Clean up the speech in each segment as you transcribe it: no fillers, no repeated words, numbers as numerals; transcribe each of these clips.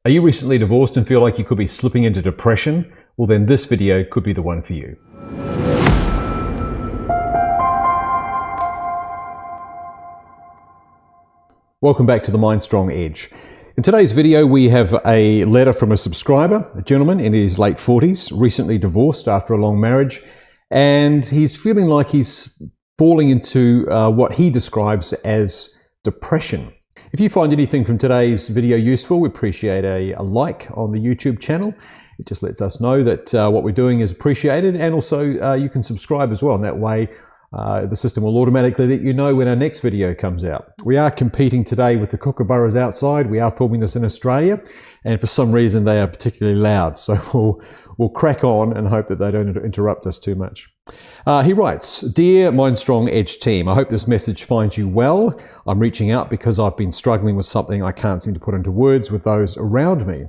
Are you recently divorced and feel like you could be slipping into depression? Well, then this video could be the one for you. Welcome back to the Mindstrong Edge. In today's video, we have a letter from a subscriber, a gentleman in his late 40s, recently divorced after a long marriage, and he's feeling like he's falling into what he describes as depression. If you find anything from today's video useful, we appreciate a like on the YouTube channel. It just lets us know that what we're doing is appreciated, and also you can subscribe as well. And that way the system will automatically let you know when our next video comes out. We are competing today with the kookaburras outside. We are filming this in Australia, and for some reason they are particularly loud. So we'll crack on and hope that they don't interrupt us too much. He writes, "Dear Mindstrong Edge team, I hope this message finds you well. I'm reaching out because I've been struggling with something I can't seem to put into words with those around me.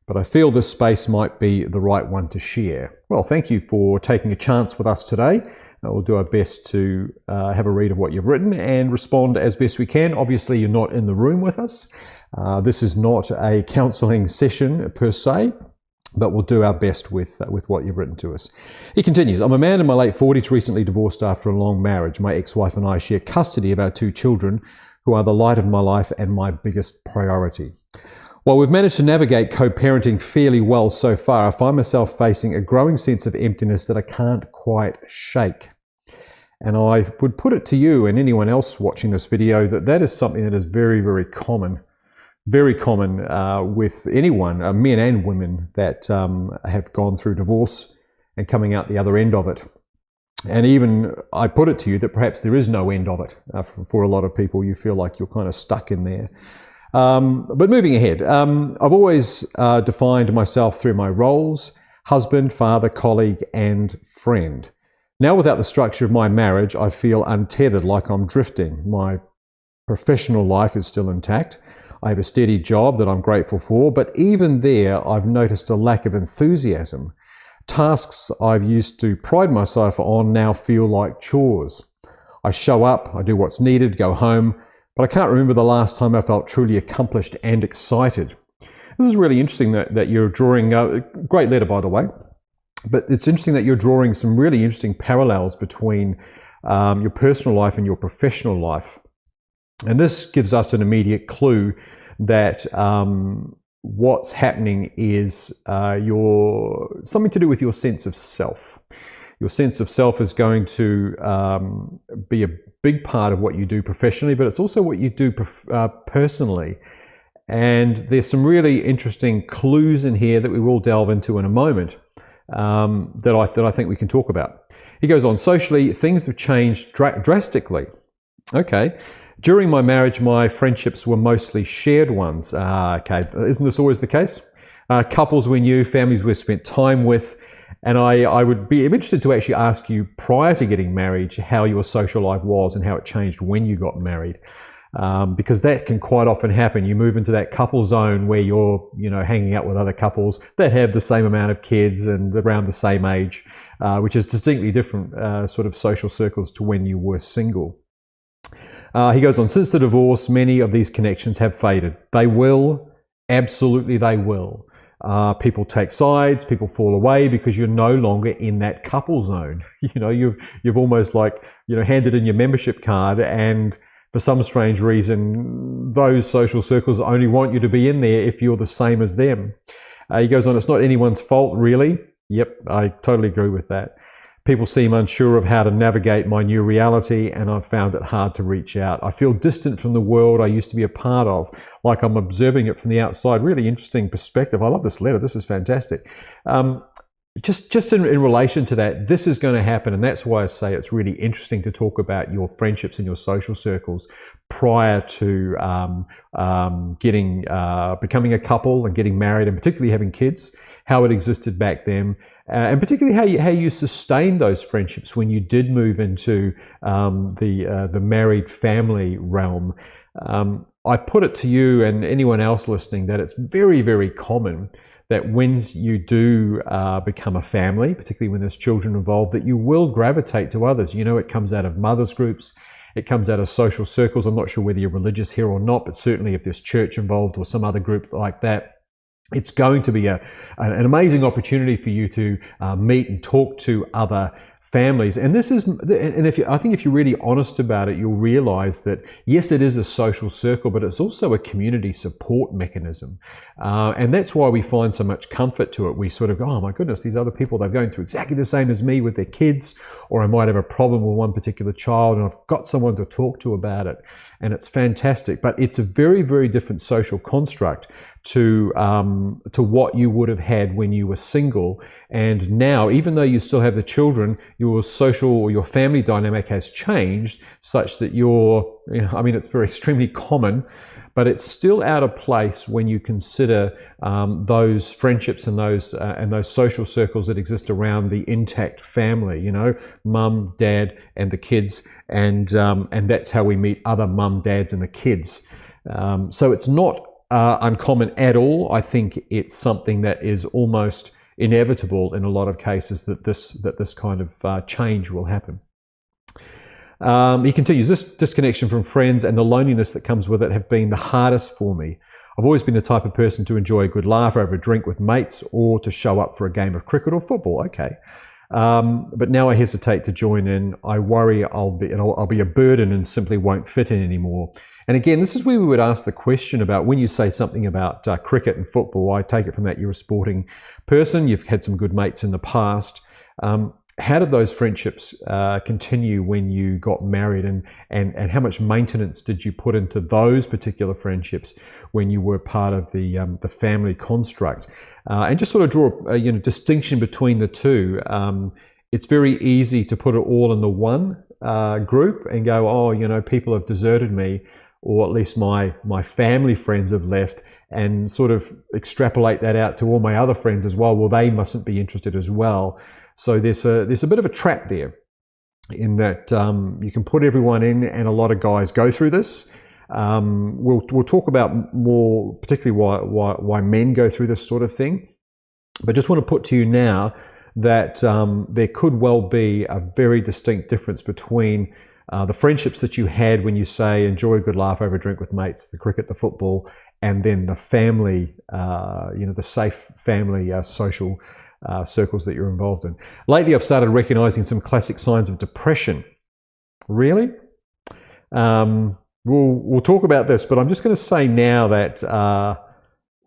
But I feel this space might be the right one to share." Well, thank you for taking a chance with us today. We'll do our best to have a read of what you've written and respond as best we can. Obviously, you're not in the room with us. This is not a counselling session per se, but we'll do our best with what you've written to us. He continues, "I'm a man in my late 40s, recently divorced after a long marriage. My ex-wife and I share custody of our 2 children, who are the light of my life and my biggest priority. While we've managed to navigate co-parenting fairly well so far, I find myself facing a growing sense of emptiness that I can't quite shake. And I would put it to you and anyone else watching this video that is something that is very, very common with anyone, men and women, that have gone through divorce and coming out the other end of it. And even I put it to you that perhaps there is no end of it. For a lot of people, you feel like you're kind of stuck in there. But moving ahead, I've always defined myself through my roles: husband, father, colleague, and friend. Now, without the structure of my marriage, I feel untethered, like I'm drifting. My professional life is still intact. I have a steady job that I'm grateful for, but even there, I've noticed a lack of enthusiasm. Tasks I've used to pride myself on now feel like chores. I show up, I do what's needed, go home, but I can't remember the last time I felt truly accomplished and excited." This is really interesting that you're drawing, a great letter by the way, but it's interesting that you're drawing some really interesting parallels between your personal life and your professional life. And this gives us an immediate clue that what's happening is something to do with your sense of self. Your sense of self is going to be a big part of what you do professionally, but it's also what you do personally. And there's some really interesting clues in here that we will delve into in a moment that I think we can talk about. He goes on, "Socially, things have changed drastically." Okay. "During my marriage, my friendships were mostly shared ones." Okay, isn't this always the case? Couples we knew, families we spent time with. And I would be interested to actually ask you, prior to getting married, how your social life was and how it changed when you got married. Because that can quite often happen. You move into that couple zone where you're, hanging out with other couples that have the same amount of kids and around the same age, which is distinctly different sort of social circles to when you were single. He goes on, "Since the divorce, many of these connections have faded. They will, absolutely they will. People take sides, people fall away because you're no longer in that couple zone. You've almost handed in your membership card, and for some strange reason, those social circles only want you to be in there if you're the same as them." He goes on, "It's not anyone's fault, really." Yep, I totally agree with that. "People seem unsure of how to navigate my new reality, and I've found it hard to reach out. I feel distant from the world I used to be a part of, like I'm observing it from the outside." Really interesting perspective. I love this letter. This is fantastic. Just in relation to that, this is going to happen, and that's why I say it's really interesting to talk about your friendships and your social circles prior to becoming a couple and getting married, and particularly having kids, how it existed back then. And particularly how you sustained those friendships when you did move into the married family realm. I put it to you and anyone else listening that it's very, very common that when you do become a family, particularly when there's children involved, that you will gravitate to others. It comes out of mothers groups, it comes out of social circles. I'm not sure whether you're religious here or not, but certainly if there's church involved or some other group like that, it's going to be an amazing opportunity for you to meet and talk to other families. And this is, and I think if you're really honest about it, you'll realize that yes, it is a social circle, but it's also a community support mechanism. And that's why we find so much comfort to it. We sort of go, oh my goodness, these other people, they're going through exactly the same as me with their kids, or I might have a problem with one particular child and I've got someone to talk to about it. And it's fantastic, but it's a very, very different social construct to what you would have had when you were single. And now, even though you still have the children, your social or your family dynamic has changed such that I mean, it's very extremely common, but it's still out of place when you consider those friendships and those social circles that exist around the intact family. You know, mum, dad, and the kids, and that's how we meet other mum, dads, and the kids. So it's not uncommon at all. I think it's something that is almost inevitable in a lot of cases that this kind of change will happen. He continues, this disconnection from friends and the loneliness that comes with it have been the hardest for me. I've always been the type of person to enjoy a good laugh over a drink with mates or to show up for a game of cricket or football. Okay. But now I hesitate to join in. I worry I'll be a burden and simply won't fit in anymore. And again, this is where we would ask the question about when you say something about cricket and football. I take it from that you're a sporting person. You've had some good mates in the past. How did those friendships continue when you got married, and how much maintenance did you put into those particular friendships when you were part of the family construct? And just sort of draw a distinction between the two. It's very easy to put it all in the one group and go, oh, people have deserted me, or at least my family friends have left, and sort of extrapolate that out to all my other friends as well. Well, they mustn't be interested as well. So there's a bit of a trap there in that you can put everyone in, and a lot of guys go through this. We'll talk about more particularly why men go through this sort of thing. But just want to put to you now that there could well be a very distinct difference between the friendships that you had when you say enjoy a good laugh over a drink with mates, the cricket, the football, and then the family, the safe family social circles that you're involved in. Lately, I've started recognizing some classic signs of depression. Really? We'll talk about this, but I'm just going to say now that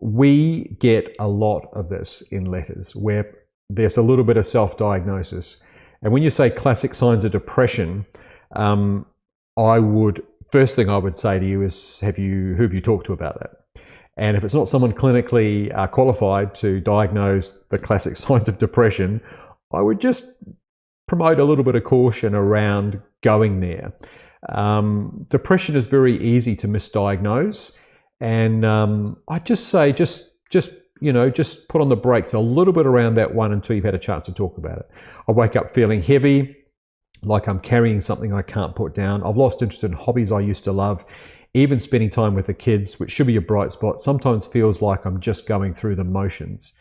we get a lot of this in letters where there's a little bit of self-diagnosis. And when you say classic signs of depression, first thing I would say to you is, who have you talked to about that? And if it's not someone clinically qualified to diagnose the classic signs of depression, I would just promote a little bit of caution around going there. Depression is very easy to misdiagnose, and I'd just say just put on the brakes a little bit around that one until you've had a chance to talk about it. I wake up feeling heavy, like I'm carrying something I can't put down. I've lost interest in hobbies I used to love. Even spending time with the kids, which should be a bright spot, sometimes feels like I'm just going through the motions.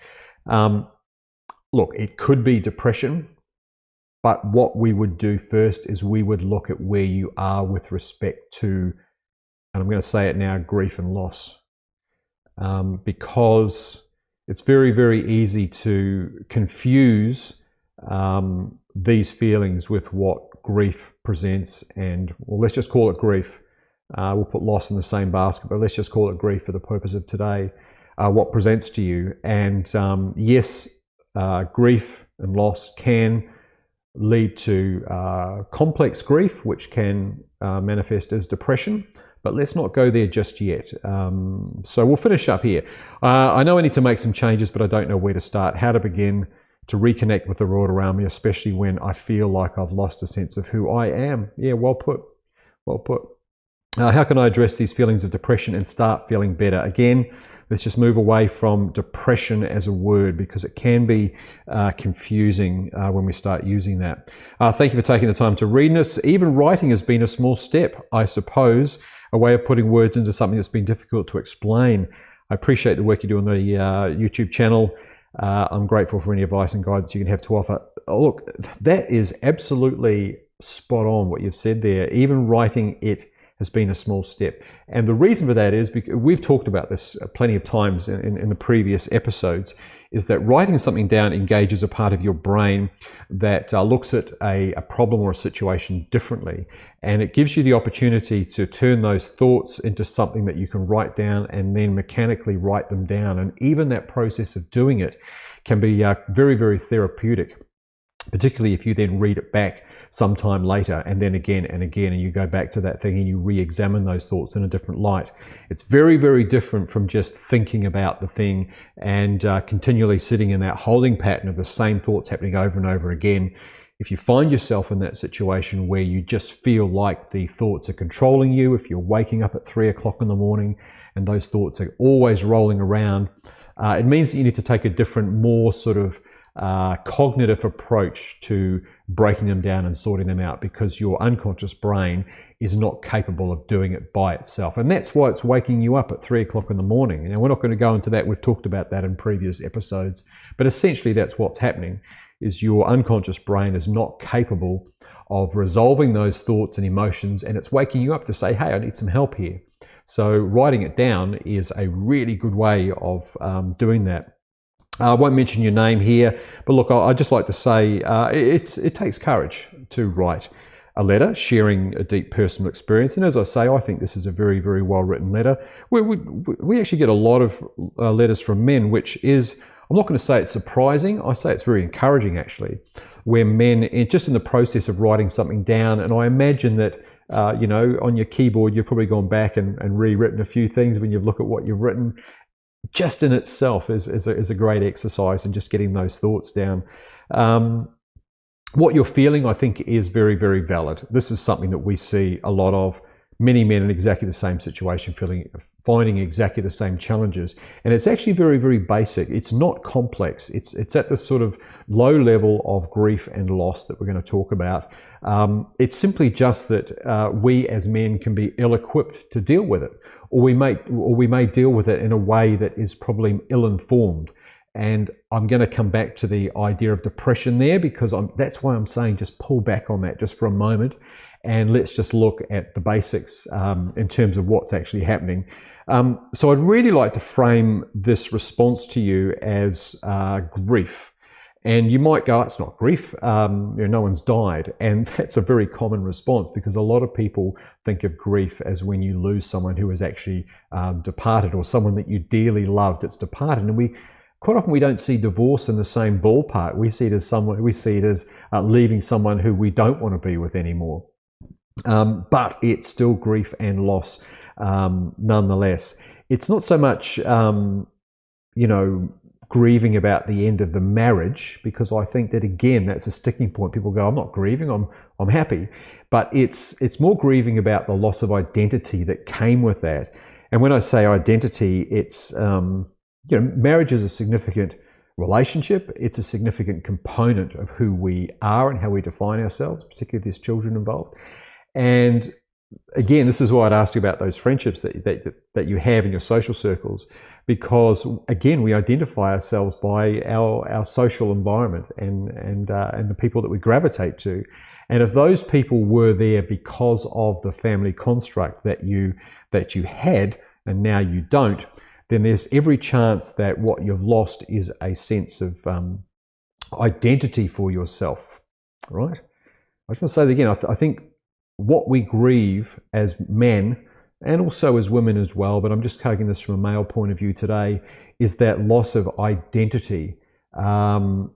Look, it could be depression, but what we would do first is we would look at where you are with respect to, and I'm going to say it now, grief and loss. Because it's very, very easy to confuse these feelings with what grief presents, and let's just call it grief. We'll put loss in the same basket, but let's just call it grief for the purpose of today, what presents to you. And yes, grief and loss can lead to complex grief, which can manifest as depression, but let's not go there just yet. So we'll finish up here. I know I need to make some changes, but I don't know where to start, how to begin to reconnect with the world around me, especially when I feel like I've lost a sense of who I am. Yeah, well put, well put. How can I address these feelings of depression and start feeling better? Again, let's just move away from depression as a word, because it can be confusing when we start using that. Thank you for taking the time to read this. Even writing has been a small step, I suppose, a way of putting words into something that's been difficult to explain. I appreciate the work you do on the YouTube channel. I'm grateful for any advice and guidance you can have to offer. Look, that is absolutely spot on what you've said there. Even writing it has been a small step. And the reason for that is because we've talked about this plenty of times in the previous episodes, is that writing something down engages a part of your brain that looks at a problem or a situation differently. And it gives you the opportunity to turn those thoughts into something that you can write down and then mechanically write them down. And even that process of doing it can be very, very therapeutic, particularly if you then read it back sometime later and then again and again, and you go back to that thing and you re-examine those thoughts in a different light. It's very, very different from just thinking about the thing and continually sitting in that holding pattern of the same thoughts happening over and over again. If you find yourself in that situation where you just feel like the thoughts are controlling you, if you're waking up at 3 o'clock in the morning and those thoughts are always rolling around, it means that you need to take a different, more sort of cognitive approach to breaking them down and sorting them out, because your unconscious brain is not capable of doing it by itself. And that's why it's waking you up at 3 o'clock in the morning. Now, we're not going to go into that. We've talked about that in previous episodes. But essentially, that's what's happening, is your unconscious brain is not capable of resolving those thoughts and emotions, and it's waking you up to say, hey, I need some help here. So writing it down is a really good way of doing that. I won't mention your name here, but look, I'd just like to say it takes courage to write a letter sharing a deep personal experience. And as I say, I think this is a very, very well-written letter. We actually get a lot of letters from men, which is, I'm not going to say it's surprising, I say it's very encouraging actually, where men, just in the process of writing something down, and I imagine that on your keyboard, you've probably gone back and rewritten a few things when you look at what you've written. Just in itself is a great exercise in just getting those thoughts down. What you're feeling, I think, is very, very valid. This is something that we see a lot of. Many men in exactly the same situation, finding exactly the same challenges. And it's actually very, very basic. It's not complex. It's at the sort of low level of grief and loss that we're going to talk about. It's simply just that we as men can be ill-equipped to deal with it, or we may deal with it in a way that is probably ill-informed. And I'm going to come back to the idea of depression there, because that's why I'm saying just pull back on that just for a moment, and let's just look at the basics in terms of what's actually happening. So I'd really like to frame this response to you as grief. And you might go, it's not grief, no one's died. And that's a very common response, because a lot of people think of grief as when you lose someone who has actually departed, or someone that you dearly loved that's departed. And quite often we don't see divorce in the same ballpark. We see it as leaving someone who we don't want to be with anymore. But it's still grief and loss nonetheless. It's not so much, grieving about the end of the marriage, because I think that, again, that's a sticking point. People go, I'm not grieving, I'm happy. But it's more grieving about the loss of identity that came with that. And when I say identity, it's, marriage is a significant relationship. It's a significant component of who we are and how we define ourselves, particularly if there's children involved. And again, this is why I'd asked you about those friendships that you have in your social circles, because again, we identify ourselves by our social environment and the people that we gravitate to. And if those people were there because of the family construct that you had and now you don't, then there's every chance that what you've lost is a sense of identity for yourself, right? I just want to say that again, I think what we grieve as men, and also as women as well, but I'm just taking this from a male point of view today, is that loss of identity. And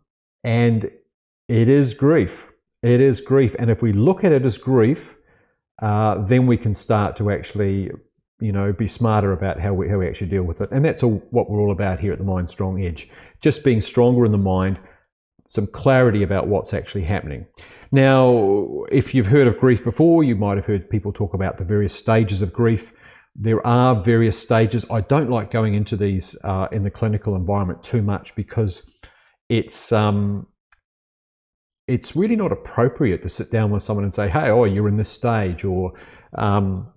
it is grief. It is grief. And if we look at it as grief, then we can start to actually, be smarter about how we actually deal with it. And that's what we're all about here at the Mindstrong Edge. Just being stronger in the mind, some clarity about what's actually happening. Now, if you've heard of grief before, you might have heard people talk about the various stages of grief. There are various stages. I don't like going into these in the clinical environment too much, because it's really not appropriate to sit down with someone and say, hey, you're in this stage, or the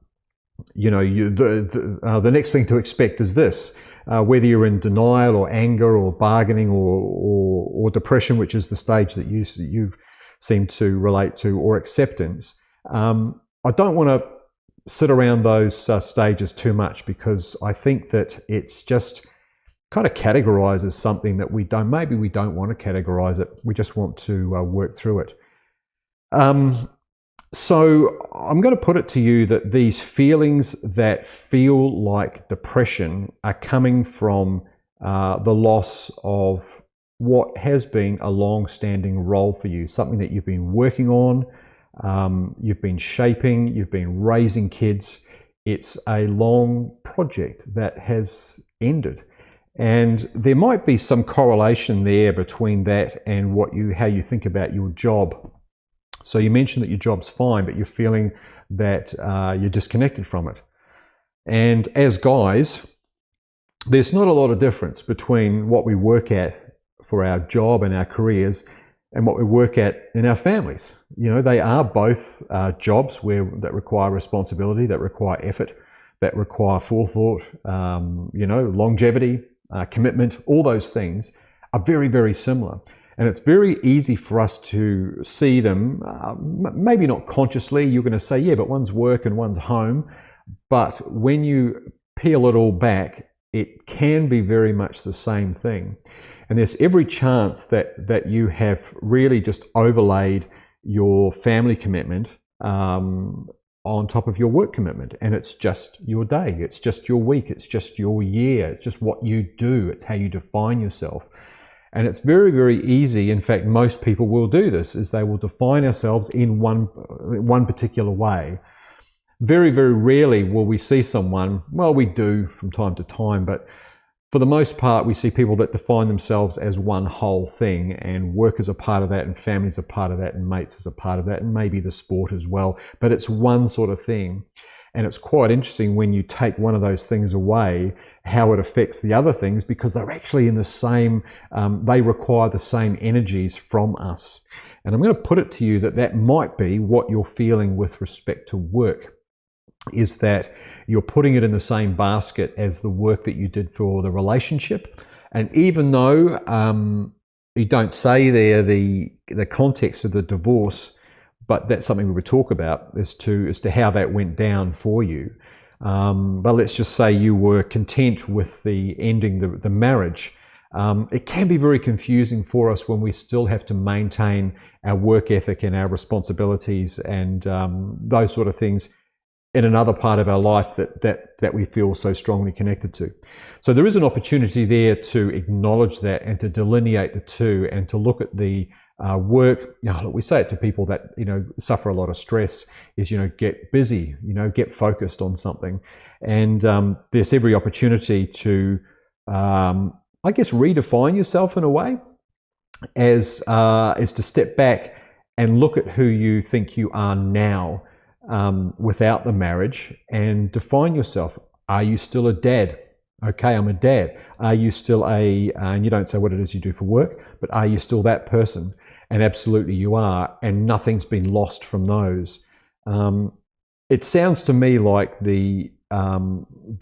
next thing to expect is this. Whether you're in denial or anger or bargaining or depression, which is the stage that you've seem to relate to, or acceptance. I don't want to sit around those stages too much, because I think that it's just kind of categorizes something that maybe we don't want to categorize it. We just want to work through it. So I'm going to put it to you that these feelings that feel like depression are coming from the loss of what has been a long-standing role for you, something that you've been working on, you've been shaping, you've been raising kids. It's a long project that has ended. And there might be some correlation there between that and how you think about your job. So you mentioned that your job's fine, but you're feeling that you're disconnected from it. And as guys, there's not a lot of difference between what we work at for our job and our careers and what we work at in our families. You know, they are both jobs that require responsibility, that require effort, that require forethought, longevity, commitment. All those things are very, very similar. And it's very easy for us to see them, maybe not consciously. You're going to say, yeah, but one's work and one's home. But when you peel it all back, it can be very much the same thing. And there's every chance that you have really just overlaid your family commitment on top of your work commitment. And it's just your day, it's just your week, it's just your year, it's just what you do, it's how you define yourself. And it's very, very easy. In fact, most people will do this, is they will define ourselves in one particular way. Very, very rarely will we see someone, well, we do from time to time, but for the most part, we see people that define themselves as one whole thing, and work is a part of that, and family is a part of that, and mates is a part of that, and maybe the sport as well. But it's one sort of thing. And it's quite interesting when you take one of those things away, how it affects the other things, because they're actually in the same, they require the same energies from us. And I'm going to put it to you that might be what you're feeling with respect to work, is that you're putting it in the same basket as the work that you did for the relationship. And even though you don't say there the context of the divorce, but that's something we would talk about as to how that went down for you. But let's just say you were content with the ending the marriage. It can be very confusing for us when we still have to maintain our work ethic and our responsibilities and those sort of things in another part of our life that we feel so strongly connected to. So there is an opportunity there to acknowledge that and to delineate the two, and to look at the work. We say it to people that suffer a lot of stress, is get busy, get focused on something, and there's every opportunity to redefine yourself in a way, as to step back and look at who you think you are now. Without the marriage, and define yourself. Are you still a dad? Okay, I'm a dad. Are you still and you don't say what it is you do for work, but are you still that person? And absolutely you are, and nothing's been lost from those. It sounds to me like the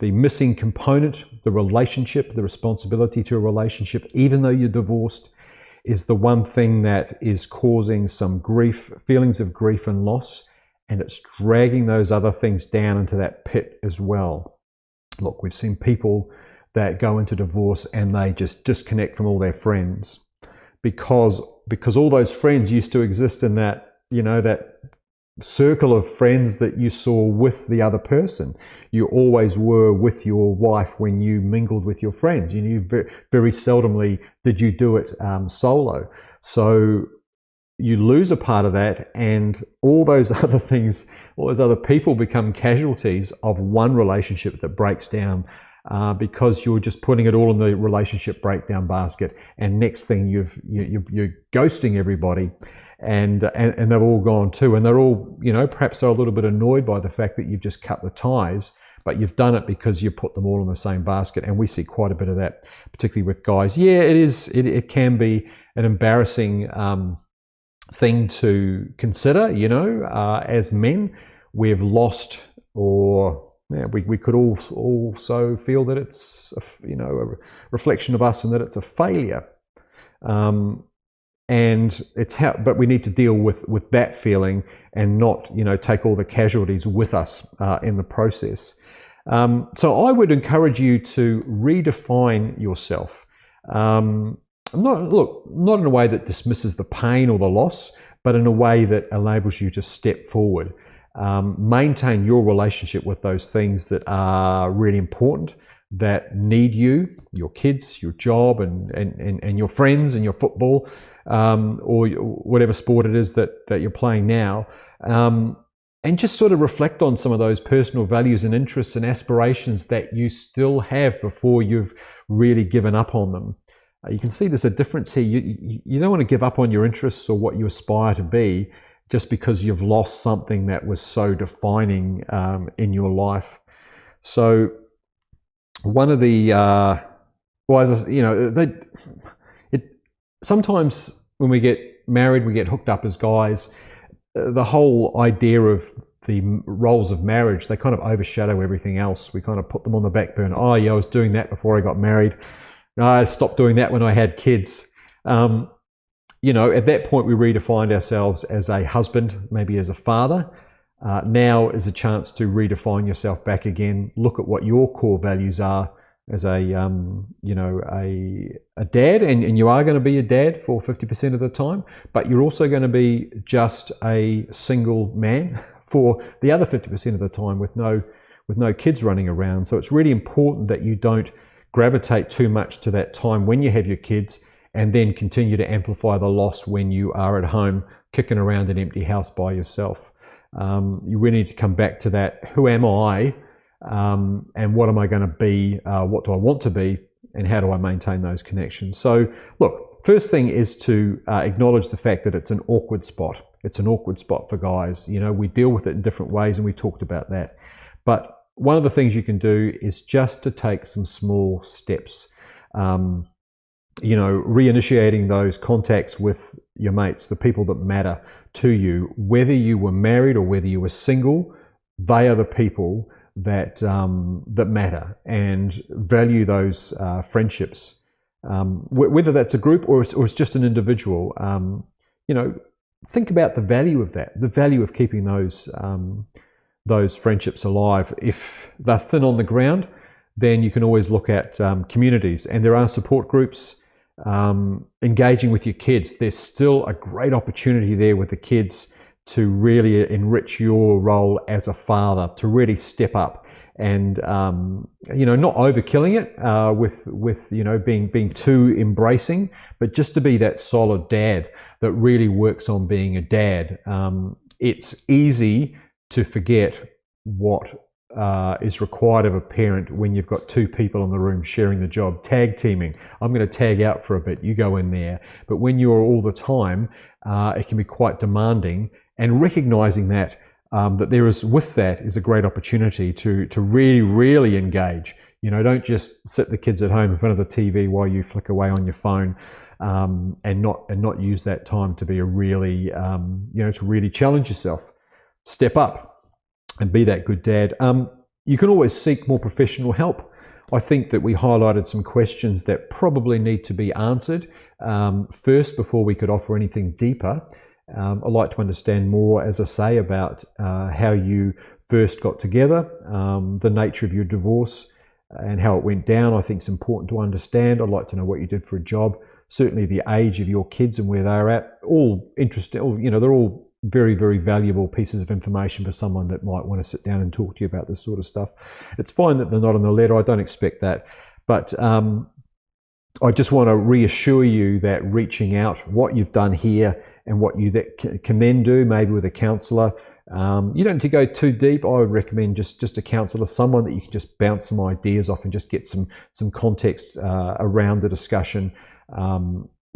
missing component, the relationship, the responsibility to a relationship, even though you're divorced, is the one thing that is causing some grief, feelings of grief and loss. And it's dragging those other things down into that pit as well. Look, we've seen people that go into divorce and they just disconnect from all their friends because all those friends used to exist in that, that circle of friends that you saw with the other person. You always were with your wife when you mingled with your friends. You knew very, very seldomly did you do it solo. So you lose a part of that, and all those other things, all those other people become casualties of one relationship that breaks down because you're just putting it all in the relationship breakdown basket. And next thing you're ghosting everybody, and they've all gone too, and they're all perhaps they're a little bit annoyed by the fact that you've just cut the ties, but you've done it because you put them all in the same basket. And we see quite a bit of that, particularly with guys. Yeah, it can be an embarrassing thing to consider, as men. We've lost, or we could also feel that it's a reflection of us and that it's a failure. and it's how, but we need to deal with that feeling and not, take all the casualties with us in the process. So I would encourage you to redefine yourself. Not in a way that dismisses the pain or the loss, but in a way that enables you to step forward. Maintain your relationship with those things that are really important, that need you, your kids, your job, and your friends, and your football, or whatever sport it is that you're playing now. And just sort of reflect on some of those personal values and interests and aspirations that you still have before you've really given up on them. You can see there's a difference here. You don't want to give up on your interests or what you aspire to be just because you've lost something that was so defining in your life. So one of the, sometimes when we get married, we get hooked up as guys. The whole idea of the roles of marriage, they kind of overshadow everything else. We kind of put them on the back burner. Oh yeah, I was doing that before I got married. I stopped doing that when I had kids. At that point we redefined ourselves as a husband, maybe as a father. Now is a chance to redefine yourself back again. Look at what your core values are as a dad, and you are going to be a dad for 50% of the time, but you're also going to be just a single man for the other 50% of the time with no kids running around. So it's really important that you don't gravitate too much to that time when you have your kids and then continue to amplify the loss when you are at home kicking around an empty house by yourself. You really need to come back to that. Who am I? And what am I going to be? What do I want to be? And how do I maintain those connections? So look, first thing is to acknowledge the fact that it's an awkward spot. It's an awkward spot for guys. We deal with it in different ways, and we talked about that. But one of the things you can do is just to take some small steps. Reinitiating those contacts with your mates, the people that matter to you, whether you were married or whether you were single, they are the people that matter, and value those friendships, whether that's a group or it's just an individual. Think about the value of that, the value of keeping those friendships alive. If they're thin on the ground, then you can always look at communities, and there are support groups. Engaging with your kids, there's still a great opportunity there with the kids to really enrich your role as a father, to really step up and not overkilling it with being too embracing, but just to be that solid dad that really works on being a dad. It's easy to forget what is required of a parent when you've got two people in the room sharing the job, tag teaming. I'm going to tag out for a bit, you go in there. But when you're all the time, it can be quite demanding. And recognizing that there is, with that, is a great opportunity to really, really engage. Don't just sit the kids at home in front of the TV while you flick away on your phone, and not use that time to be a really, to really challenge yourself, step up, and be that good dad. You can always seek more professional help. I think that we highlighted some questions that probably need to be answered first before we could offer anything deeper. I'd like to understand more, as I say, about how you first got together, the nature of your divorce and how it went down. I think it's important to understand. I'd like to know what you did for a job, certainly the age of your kids and where they're at. All interesting, they're all very, very valuable pieces of information for someone that might want to sit down and talk to you about this sort of stuff. It's fine that they're not in the letter. I don't expect that. But I just want to reassure you that reaching out, what you've done here and what you can then do, maybe with a counsellor. You don't need to go too deep. I would recommend just a counsellor, someone that you can just bounce some ideas off and just get some context around the discussion.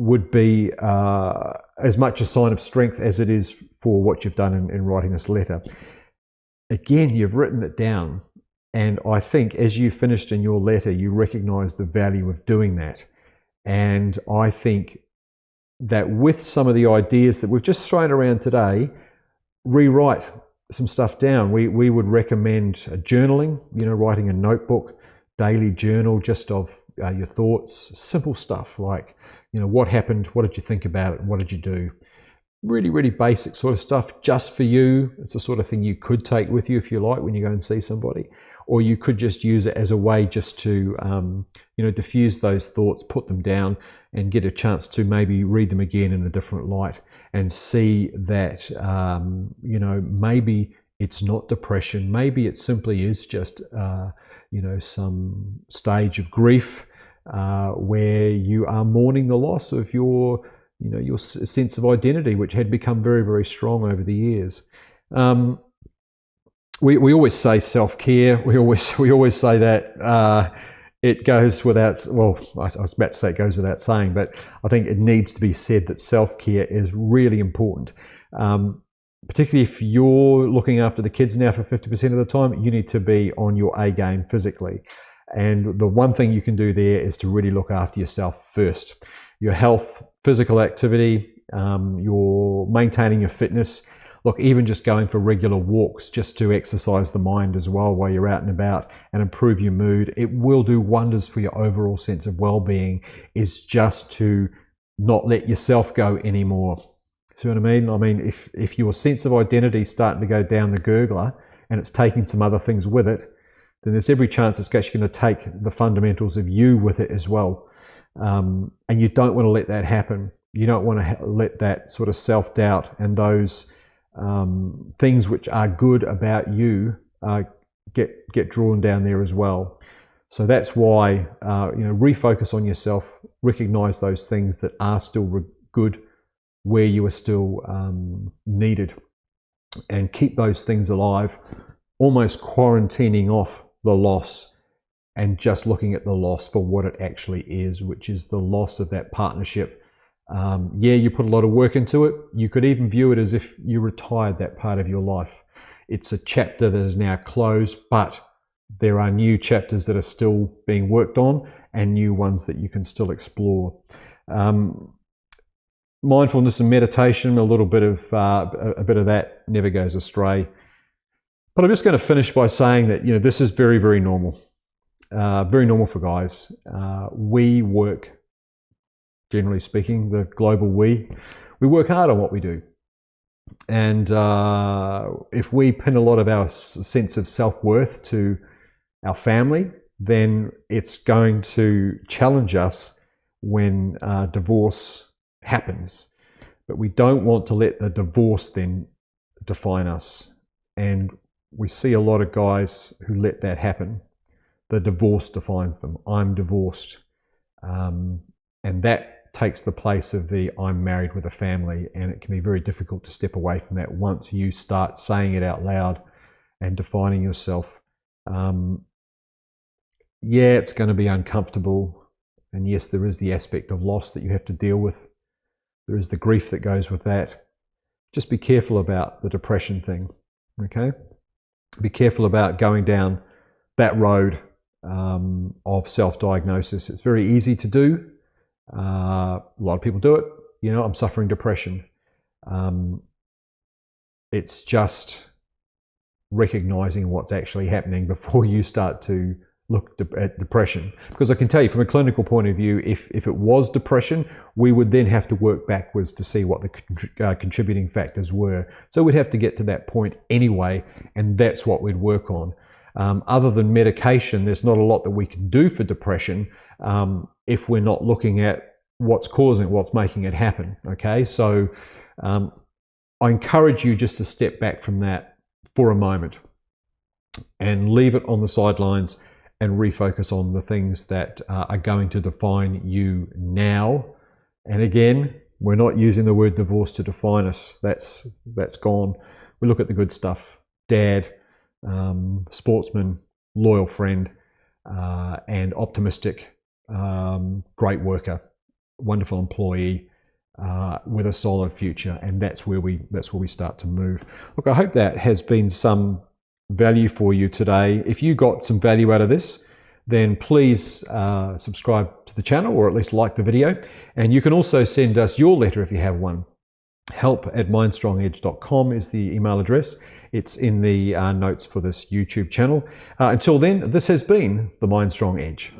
Would be as much a sign of strength as it is for what you've done in writing this letter. Again, you've written it down, and I think as you finished in your letter, you recognise the value of doing that. And I think that with some of the ideas that we've just thrown around today, rewrite some stuff down. We would recommend journaling, writing a notebook, daily journal just of your thoughts, simple stuff like, what happened, what did you think about it, what did you do? Really, really basic sort of stuff just for you. It's the sort of thing you could take with you if you like when you go and see somebody, or you could just use it as a way just to, diffuse those thoughts, put them down, and get a chance to maybe read them again in a different light and see that, maybe it's not depression. Maybe it simply is just, some stage of grief where you are mourning the loss of your sense of identity, which had become very, very strong over the years. We always say self-care. We always say that it goes without. Well, I was about to say it goes without saying, but I think it needs to be said that self-care is really important. Particularly if you're looking after the kids now for 50% of the time, you need to be on your A game physically. And the one thing you can do there is to really look after yourself first. Your health, physical activity, your maintaining your fitness. Look, even just going for regular walks just to exercise the mind as well while you're out and about and improve your mood. It will do wonders for your overall sense of well-being, is just to not let yourself go anymore. See what I mean? I mean, if your sense of identity is starting to go down the gurgler and it's taking some other things with it, then there's every chance it's actually going to take the fundamentals of you with it as well. And you don't want to let that happen. You don't want to let that sort of self-doubt and those things which are good about you get drawn down there as well. So that's why refocus on yourself, recognize those things that are still good, where you are still needed, and keep those things alive, almost quarantining off the loss and just looking at the loss for what it actually is, which is the loss of that partnership. You put a lot of work into it. You could even view it as if you retired that part of your life. It's a chapter that is now closed, but there are new chapters that are still being worked on and new ones that you can still explore. Mindfulness and meditation, a bit of that never goes astray. But I'm just going to finish by saying that this is very, very normal. Very normal for guys. We work, generally speaking, the global we work hard on what we do. And if we pin a lot of our sense of self-worth to our family, then it's going to challenge us when divorce happens. But we don't want to let the divorce then define us. And we see a lot of guys who let that happen. The divorce defines them. I'm divorced. And that takes the place of the I'm married with a family, and it can be very difficult to step away from that once you start saying it out loud and defining yourself. It's going to be uncomfortable, and yes, there is the aspect of loss that you have to deal with. There is the grief that goes with that. Just be careful about the depression thing, okay? Be careful about going down that road of self-diagnosis. It's very easy to do. A lot of people do it. I'm suffering depression. It's just recognizing what's actually happening before you start to look at depression. Because I can tell you from a clinical point of view, if it was depression, we would then have to work backwards to see what the contributing factors were. So we'd have to get to that point anyway, and that's what we'd work on. Other than medication, there's not a lot that we can do for depression if we're not looking at what's causing it, what's making it happen. Okay, so I encourage you just to step back from that for a moment and leave it on the sidelines and refocus on the things that are going to define you now. And again, we're not using the word divorce to define us. That's gone. We look at the good stuff. Dad, sportsman, loyal friend, and optimistic, great worker, wonderful employee, with a solid future. And that's where we start to move. Look, I hope that has been some value for you today. If you got some value out of this, then please subscribe to the channel, or at least like the video. And you can also send us your letter if you have one. help@mindstrongedge.com is the email address. It's in the notes for this YouTube channel. Until then, this has been the Mindstrong Edge.